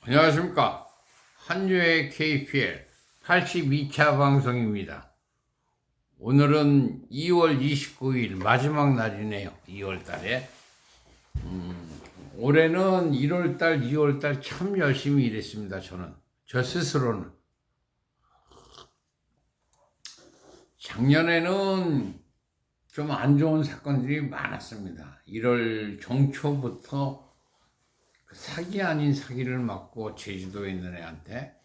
안녕하십니까. 한유의 KPL 82차 방송입니다. 오늘은 2월 29일 마지막 날이네요. 2월 달에. 올해는 1월 달, 2월 달 참 열심히 일했습니다. 저 스스로는. 작년에는 좀 안 좋은 사건들이 많았습니다. 1월 정초부터 사기 아닌 사기를 맞고 제주도에 있는 애한테,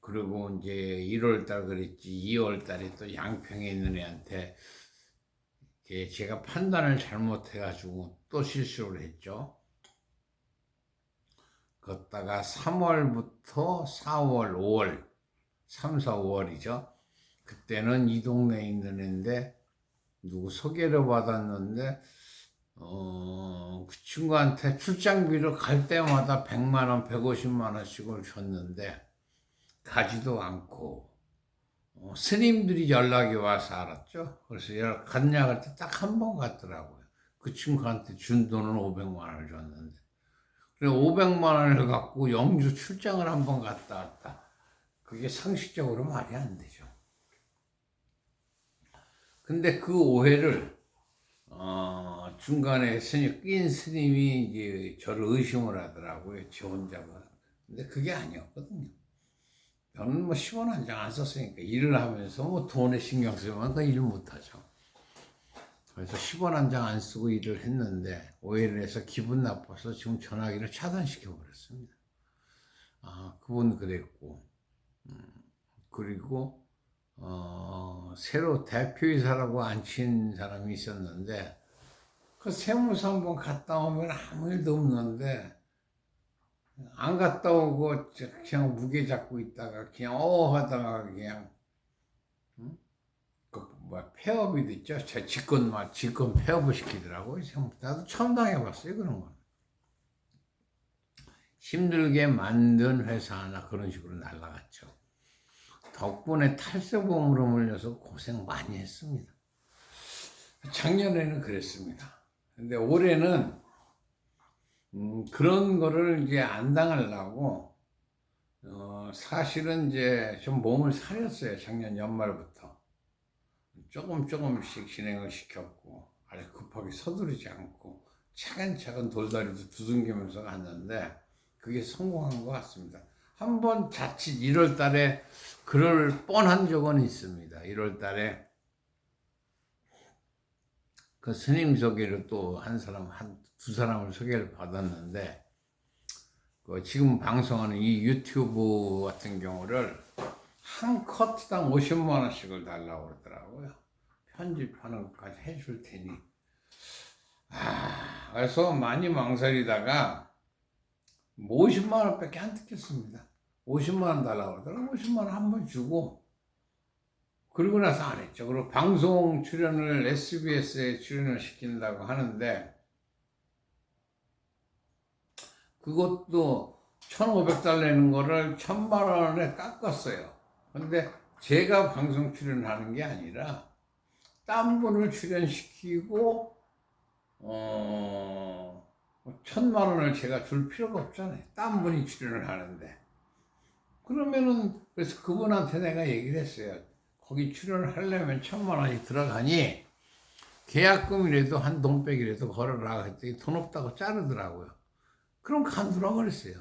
그리고 이제 1월 달 그랬지, 2월 달에 또 양평에 있는 애한테 제가 판단을 잘못해가지고 또 실수를 했죠. 걷다가 3월부터 4월, 5월, 3, 4, 5월이죠. 그때는 이 동네에 있는 애인데 누구 소개를 받았는데 그 친구한테 출장비로 갈 때마다 100만 원, 150만 원씩을 줬는데 가지도 않고 스님들이 연락이 와서 알았죠. 그래서 갔냐 할 때 딱 한 번 갔더라고요. 그 친구한테 준 돈은 500만 원을 줬는데, 그래 500만 원을 갖고 영주 출장을 한 번 갔다 왔다. 그게 상식적으로 말이 안 되죠. 근데 그 오해를 중간에 낀 스님이 이제 저를 의심을 하더라고요. 지 혼자가. 근데 그게 아니었거든요. 저는 뭐 10원 한 장 안 썼으니까 일을 하면서 뭐 돈에 신경 쓰면 그 일 못하죠. 그래서 10원 한 장 안 쓰고 일을 했는데 오해를 해서 기분 나빠서 지금 전화기를 차단시켜 버렸습니다. 그분 그랬고, 그리고 새로 대표이사라고 앉힌 사람이 있었는데 그 세무서 한번 갔다 오면 아무 일도 없는데 안 갔다 오고 그냥 무게 잡고 있다가 그냥 하다가 그냥 폐업이 됐죠. 제 직권 폐업을 시키더라고요. 나도 처음 당해봤어요, 그런 건. 힘들게 만든 회사 하나 그런 식으로 날라갔죠. 덕분에 탈세보험으로 물려서 고생 많이 했습니다. 작년에는 그랬습니다. 근데 올해는 그런 거를 이제 안 당하려고 사실은 이제 좀 몸을 사렸어요. 작년 연말부터 조금씩 진행을 시켰고, 아주 급하게 서두르지 않고 차근차근 돌다리도 두둥기면서 갔는데 그게 성공한 것 같습니다. 한번 자칫 1월 달에 그럴 뻔한 적은 있습니다. 1월 달에 그 스님 소개를 또 두 사람을 소개를 받았는데, 지금 방송하는 이 유튜브 같은 경우를 한 커트당 50만 원씩을 달라고 그러더라고요. 편집하는 것까지 해줄 테니. 그래서 많이 망설이다가 50만 원밖에 안 듣겠습니다. 50만 원 달라고 그러더라고요. 50만 원 한 번 주고, 그리고 나서 안 했죠. 그리고 방송 출연을 SBS에 출연을 시킨다고 하는데 그것도 1,500달러 내는 거를 1,000만 원에 깎았어요. 근데 제가 방송 출연하는 게 아니라 딴 분을 출연시키고 1,000만 원을 제가 줄 필요가 없잖아요. 딴 분이 출연을 하는데. 그러면은 그래서 그분한테 내가 얘기를 했어요. 거기 출연을 하려면 1,000만 원이 들어가니 계약금이라도 한 돈백이라도 걸어라 했더니 돈 없다고 자르더라고요. 그럼 간두라 그랬어요.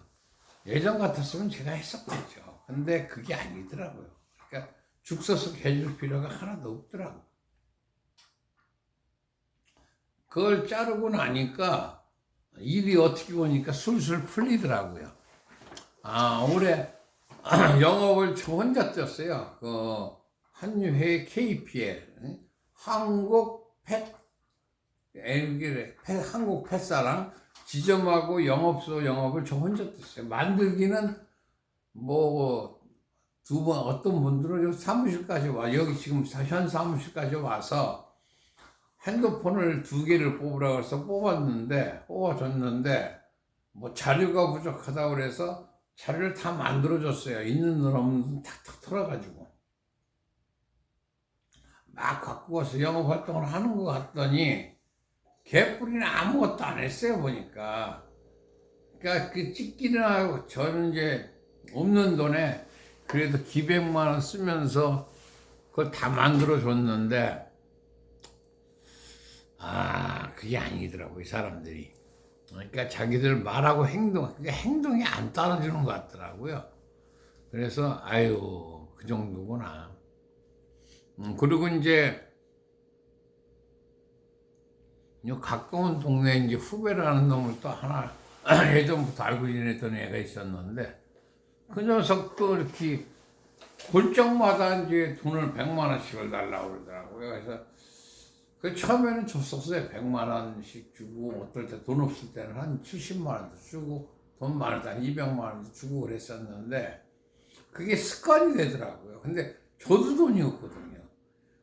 예전 같았으면 제가 했었겠죠. 근데 그게 아니더라고요. 그러니까 죽 서서 해줄 필요가 하나도 없더라고요. 그걸 자르고 나니까 일이 어떻게 보니까 술술 풀리더라고요. 올해 영업을 저 혼자 뛰었어요. 한유회 KPL, 한국 펫사랑 지점하고 영업소 영업을 저 혼자 뛰었어요. 만들기는 뭐 어떤 분들은 여기 사무실까지 여기 지금 현 사무실까지 와서 핸드폰을 2개를 뽑으라고 해서 뽑아줬는데 뭐 자료가 부족하다고 그래서 자료를 다 만들어줬어요. 있는 돈 없는 돈 탁탁 털어가지고 막 갖고 와서 영업활동을 하는 것 같더니 개뿔이는 아무것도 안 했어요. 보니까 그러니까 그 찍기는 하고 저는 이제 없는 돈에 그래도 기백만 원 쓰면서 그걸 다 만들어 줬는데 그게 아니더라고 이 사람들이. 그러니까 자기들 말하고 그러니까 행동이 안 따라주는 것 같더라고요. 그래서 아유 그 정도구나. 그리고 이제 요 가까운 동네에 이제 후배라는 놈을 또 하나 예전부터 알고 지냈던 애가 있었는데 그 녀석도 이렇게 골정마다 이제 돈을 100만 원씩을 달라고 그러더라고요. 그래서 그 처음에는 줬었어요. 100만 원씩 주고 어떨 때 돈 없을 때는 한 70만 원도 주고 돈 많을 때 한 200만 원도 주고 그랬었는데 그게 습관이 되더라고요. 근데 저도 돈이 없거든요.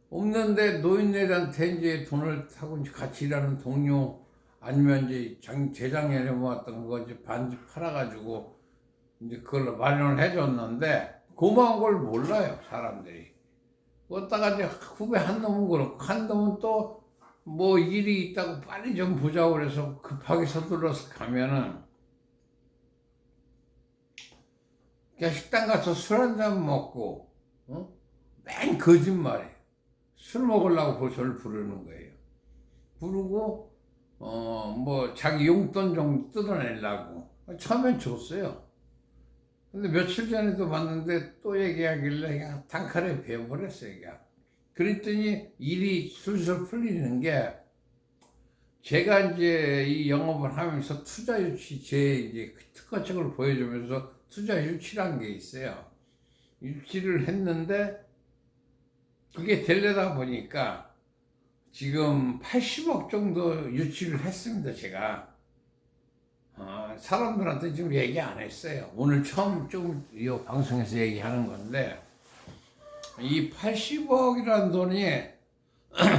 없는데 노인네들한테 이제 돈을 타고 이제 같이 일하는 동료 아니면 이제 재작년에 모았던 거 이제 반지 팔아가지고 이제 그걸로 마련을 해줬는데 고마운 걸 몰라요 사람들이. 어디다가 이제 후배 한 놈은 그렇고 한 놈은 또 뭐 일이 있다고 빨리 좀 보자고 그래서 급하게 서둘러서 가면은 그냥 식당 가서 술 한 잔 먹고 맨 거짓말이에요. 술 먹으려고 저를 부르는 거예요. 부르고 뭐 자기 용돈 좀 뜯어내려고 처음엔 줬어요. 근데 며칠 전에도 봤는데 또 얘기하길래 그냥 단칼에 베어버렸어요. 그냥. 그랬더니 일이 술술 풀리는 게 제가 이제 이 영업을 하면서 투자 유치 제 이제 특허책을 보여주면서 투자 유치란 게 있어요. 유치를 했는데 그게 되려다 보니까 지금 80억 정도 유치를 했습니다. 제가 사람들한테 지금 얘기 안 했어요. 오늘 처음 좀 이 방송에서 얘기하는 건데 이 80억이라는 돈이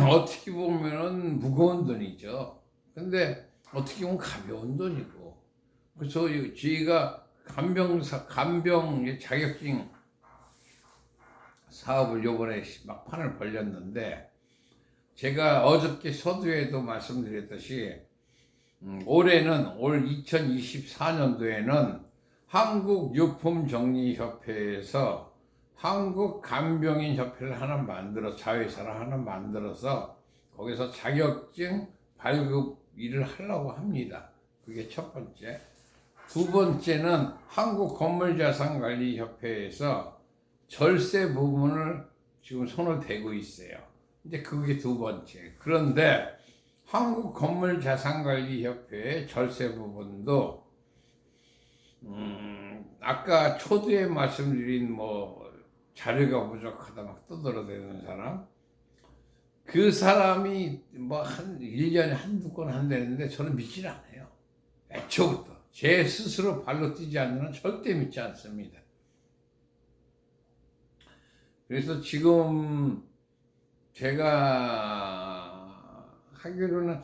어떻게 보면은 무거운 돈이죠. 근데 어떻게 보면 가벼운 돈이고 그래서 저희가 간병 자격증 사업을 요번에 막판을 벌렸는데 제가 어저께 서두에도 말씀드렸듯이 올해는 올 2024년도에는 한국유품정리협회에서 한국간병인협회를 하나 만들어 자회사를 하나 만들어서 거기서 자격증 발급 일을 하려고 합니다. 그게 첫 번째. 두 번째는 한국건물자산관리협회에서 절세 부분을 지금 손을 대고 있어요. 이제 그게 두 번째. 그런데 한국건물자산관리협회의 절세 부분도 아까 초두에 말씀드린 뭐 자료가 부족하다 막 떠들어대는 사람 그 사람이 뭐 한 1년에 한두 건 한다는데 저는 믿질 않아요. 애초부터 제 스스로 발로 뛰지 않는 한 절대 믿지 않습니다. 그래서 지금 제가 하기로는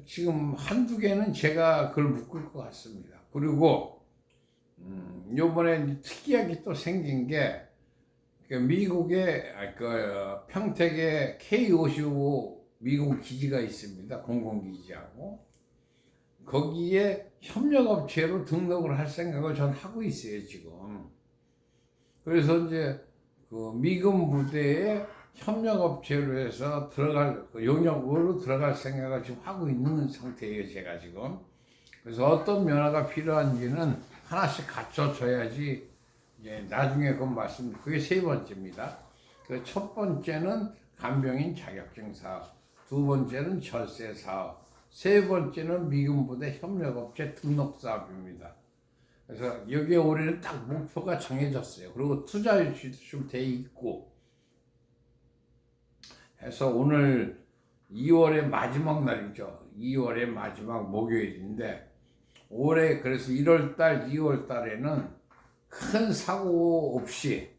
지금 한두 개는 제가 그걸 묶을 것 같습니다. 그리고 요번에 특이하게 또 생긴 게 미국의 평택에 K55 미국 기지가 있습니다. 공공기지하고 거기에 협력업체로 등록을 할 생각을 전 하고 있어요 지금. 그래서 이제 그 미군 부대에 협력업체로 해서 용역으로 들어갈 생각을 지금 하고 있는 상태예요 제가 지금. 그래서 어떤 면허가 필요한지는 하나씩 갖춰줘야지 이제 나중에 그게 세 번째입니다. 그 첫 번째는 간병인 자격증 사업, 두 번째는 절세 사업, 세 번째는 미군부대 협력업체 등록 사업입니다. 그래서 여기에 올해는 딱 목표가 정해졌어요. 그리고 투자 유치도 좀 돼 있고 해서 오늘 2월의 마지막 날이죠. 2월의 마지막 목요일인데 올해 그래서 1월달, 2월달에는 큰 사고 없이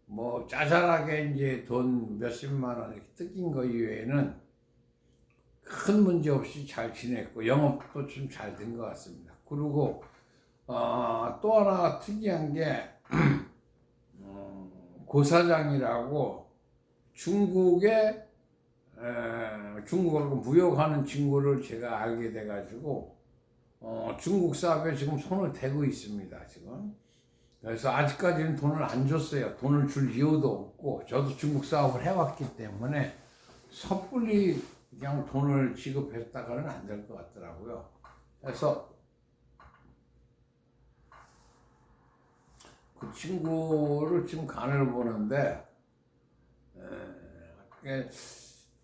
뭐 짜잘하게 이제 돈 몇십만 원 이렇게 뜯긴 거 이외에는 큰 문제 없이 잘 지냈고 영업도 좀 잘 된 것 같습니다. 그리고 또 하나 특이한 게 고사장이라고 중국하고 무역하는 친구를 제가 알게 돼가지고 중국 사업에 지금 손을 대고 있습니다, 지금. 그래서 아직까지는 돈을 안 줬어요. 돈을 줄 이유도 없고, 저도 중국 사업을 해왔기 때문에 섣불리 그냥 돈을 지급했다가는 안 될 것 같더라고요. 그래서 그 친구를 지금 간을 보는데,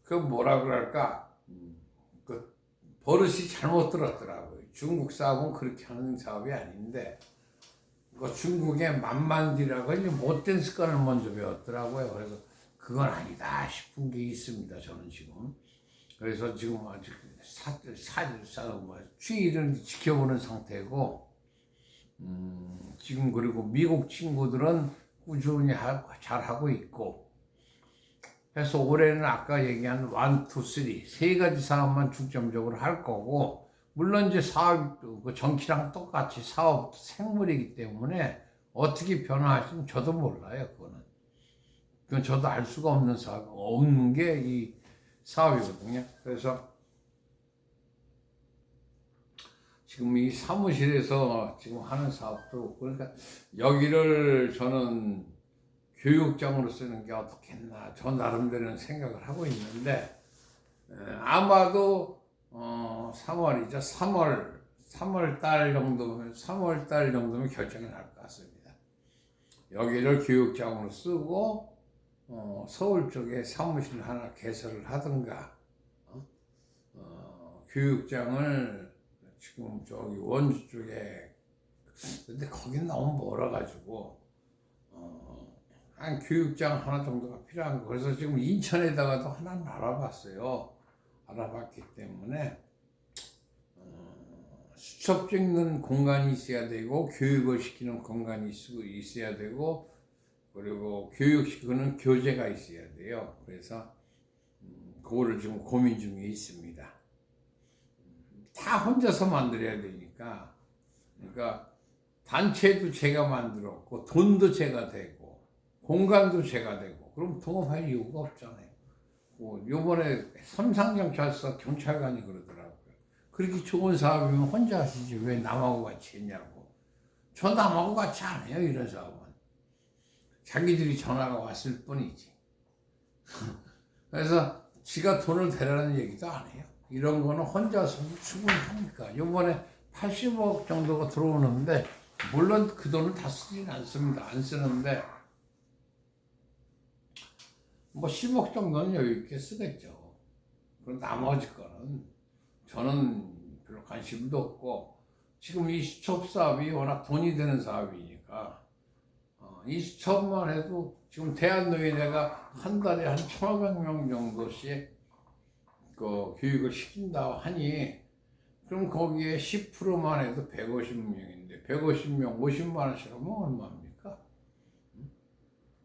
그 뭐라 그럴까, 그 버릇이 잘못 들었더라고요. 중국 사업은 그렇게 하는 사업이 아닌데, 그 중국의 만만디라고 이제 못된 습관을 먼저 배웠더라고요. 그래서 그건 아니다 싶은 게 있습니다, 저는 지금. 그래서 지금 아직 추이를 지켜보는 상태고, 지금 그리고 미국 친구들은 꾸준히 잘하고 있고, 그래서 올해는 아까 얘기한 1, 2, 3, 세 가지 사업만 중점적으로 할 거고, 물론 이제 사업, 그 전기랑 똑같이 사업 생물이기 때문에 어떻게 변화할지는 저도 몰라요, 그거는. 그건 저도 알 수가 없는 사업, 없는 게 이 사업이거든요. 그래서 지금 이 사무실에서 지금 하는 사업도, 그러니까 여기를 저는 교육장으로 쓰는 게 어떻겠나, 저 나름대로는 생각을 하고 있는데, 아마도 3월이죠. 3월 달 정도면 결정이 날 것 같습니다. 여기를 교육장으로 쓰고 서울 쪽에 사무실 하나 개설을 하든가, 교육장을 지금 저기 원주 쪽에, 근데 거긴 너무 멀어가지고 한 교육장 하나 정도가 필요한 거. 그래서 지금 인천에다가도 하나는 알아봤기 때문에 수첩 찍는 공간이 있어야 되고, 교육을 시키는 공간이 있어야 되고, 그리고 교육시키는 교재가 있어야 돼요. 그래서 그거를 지금 고민 중에 있습니다. 다 혼자서 만들어야 되니까. 그러니까 단체도 제가 만들었고, 돈도 제가 되고, 공간도 제가 되고, 그럼 동업할 이유가 없잖아요. 요번에 삼상경찰서 경찰관이 그러더라고요. 그렇게 좋은 사업이면 혼자 하시지 왜 남하고 같이 했냐고. 저 남하고 같이 안 해요, 이런 사업은. 자기들이 전화가 왔을 뿐이지. 그래서 지가 돈을 대라는 얘기도 안 해요. 이런 거는 혼자서도 충분히 하니까. 요번에 80억 정도가 들어오는데, 물론 그 돈을 다 쓰진 않습니다. 안 쓰는데, 뭐 10억 정도는 여유 있게 쓰겠죠. 그럼 나머지 거는 저는 별로 관심도 없고, 지금 이 수첩 사업이 워낙 돈이 되는 사업이니까, 이 수첩만 해도 지금 대한노인회가 한 달에 한 1,500명 정도씩 그 교육을 시킨다 하니, 그럼 거기에 10%만 해도 150명인데 150명 50만 원씩 하면 얼마입니까?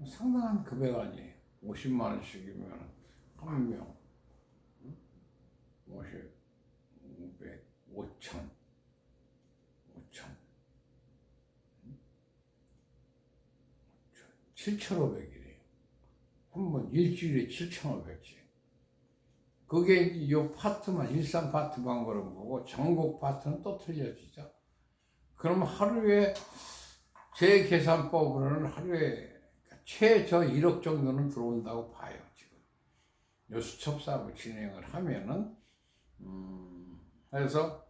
상당한 금액 아니에요. 50만 원씩이면 한 명 50, 500, 5천 7,500이래요. 한 번 일주일에 7,500씩. 그게 이 파트만, 일산 파트만 그런 거고, 전국 파트는 또 틀려지죠. 그럼 하루에, 제 계산법으로는 하루에 최저 1억 정도는 들어온다고 봐요, 지금. 요 수첩 사업을 진행을 하면은, 그래서,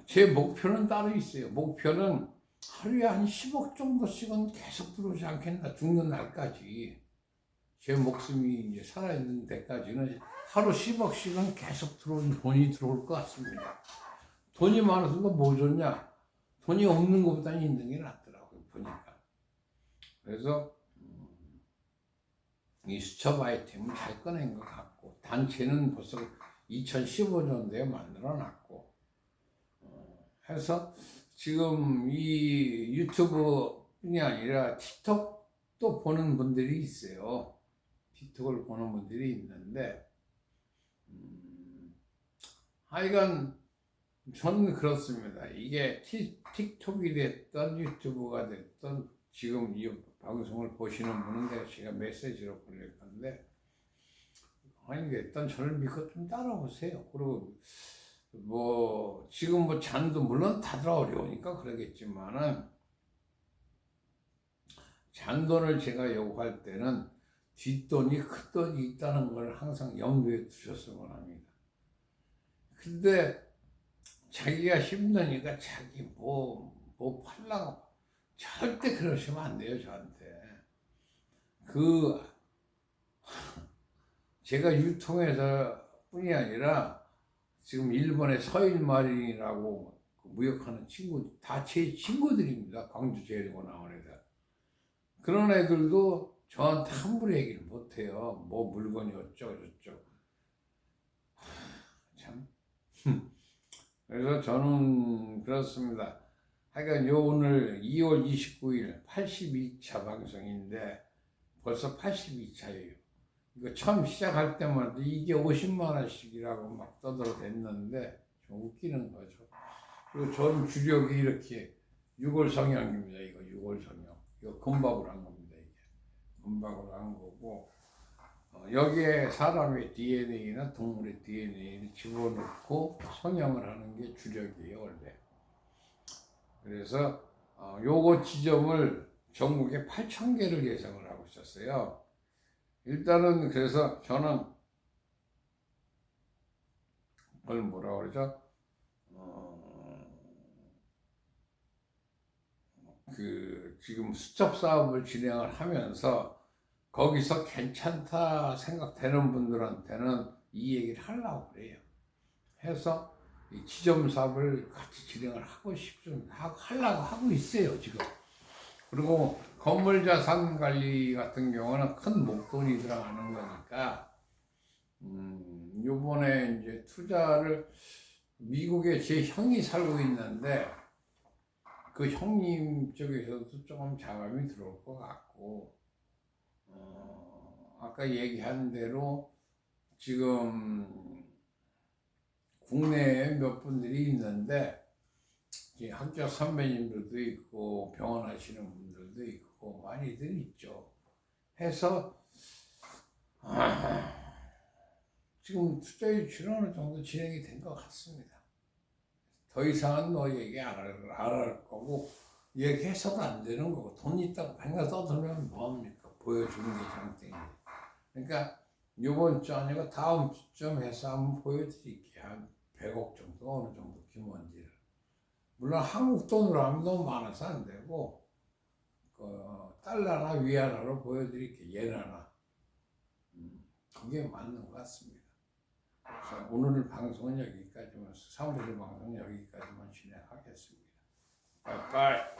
제 목표는 따로 있어요. 목표는 하루에 한 10억 정도씩은 계속 들어오지 않겠나, 죽는 날까지. 제 목숨이 이제 살아있는 데까지는 하루 10억씩은 계속 돈이 들어올 것 같습니다. 돈이 많아서 뭐 좋냐? 돈이 없는 것보다 있는 게 낫더라고요, 보니까. 그래서 이 수첩 아이템을 잘 꺼낸 것 같고, 단체는 벌써 2015년도에 만들어 놨고, 해서 지금 이 유튜브뿐이 아니라 틱톡도 보는 분들이 있어요. 틱톡을 보는 분들이 있는데, 하여간 저는 그렇습니다. 이게 틱톡이 됐던 유튜브가 됐던 지금 이 방송을 보시는 분은 제가 메시지로 보낼 건데, 아니 됐던 저를 믿고 좀 따라오세요. 그리고 뭐 지금 뭐 잔도 물론 다들 어려우니까 그러겠지만은 잔돈을 제가 요구할 때는 뒷돈이 큰 돈이 있다는 걸 항상 염두에 두셨으면 합니다. 근데 자기가 힘드니까 자기 뭐 팔라고 절대 그러시면 안 돼요, 저한테. 제가 유통해서 뿐이 아니라 지금 일본의 서일마린이라고 무역하는 친구, 다 제 친구들입니다. 광주 재래고 나온 애들. 그런 애들도 저한테 함부로 얘기를 못해요. 뭐 물건이 어쩌고 저쩌고. 참. 그래서 저는 그렇습니다. 하여간 요 오늘 2월 29일 82차 방송인데 벌써 82차예요. 이거 처음 시작할 때만 해도 이게 50만 원씩이라고 막 떠들어댔는데 좀 웃기는 거죠. 그리고 저는 주력이 이렇게 6월 성형입니다. 이거 6월 성형. 이거 금박으로 한 겁니다. 이게 금박으로 한 거고 여기에 사람의 DNA나 동물의 DNA를 집어넣고 성형을 하는 게 주력이에요 원래. 그래서 요거 지점을 전국에 8,000개를 예상을 하고 있었어요. 일단은 그래서 저는 그걸 뭐라 그러죠? 지금 수첩 사업을 진행을 하면서 거기서 괜찮다 생각되는 분들한테는 이 얘기를 하려고 그래요. 해서 이 지점 사업을 같이 진행을 하고 싶습니다. 하려고 하고 있어요, 지금. 그리고 건물 자산 관리 같은 경우는 큰 목돈이 들어가는 거니까, 요번에 이제 투자를 미국에 제 형이 살고 있는데, 그 형님 쪽에서도 조금 자금이 들어올 것 같고, 아까 얘기한 대로 지금 국내에 몇 분들이 있는데, 학교 선배님들도 있고, 병원 하시는 분들도 있고, 많이들 있죠. 해서, 지금 투자 유치는 어느 정도 진행이 된 것 같습니다. 더 이상은 너에게 안 할 거고, 얘기해서도 안 되는 거고, 돈 있다고 맨날 떠들면 뭐합니까? 보여주는 게 장땡이에요. 그러니까, 요번 주 아니고 다음 주쯤 해서 한번 보여드릴게요. 한 100억 정도, 어느 정도 규모인지를. 물론 한국 돈으로 하면 너무 많아서 안 되고, 달러나 위안화로 보여드릴게요. 예나나. 그게 맞는 것 같습니다. 그래서 오늘 방송은 여기까지만, 3부 방송은 여기까지만 진행하겠습니다. 빠이빠이.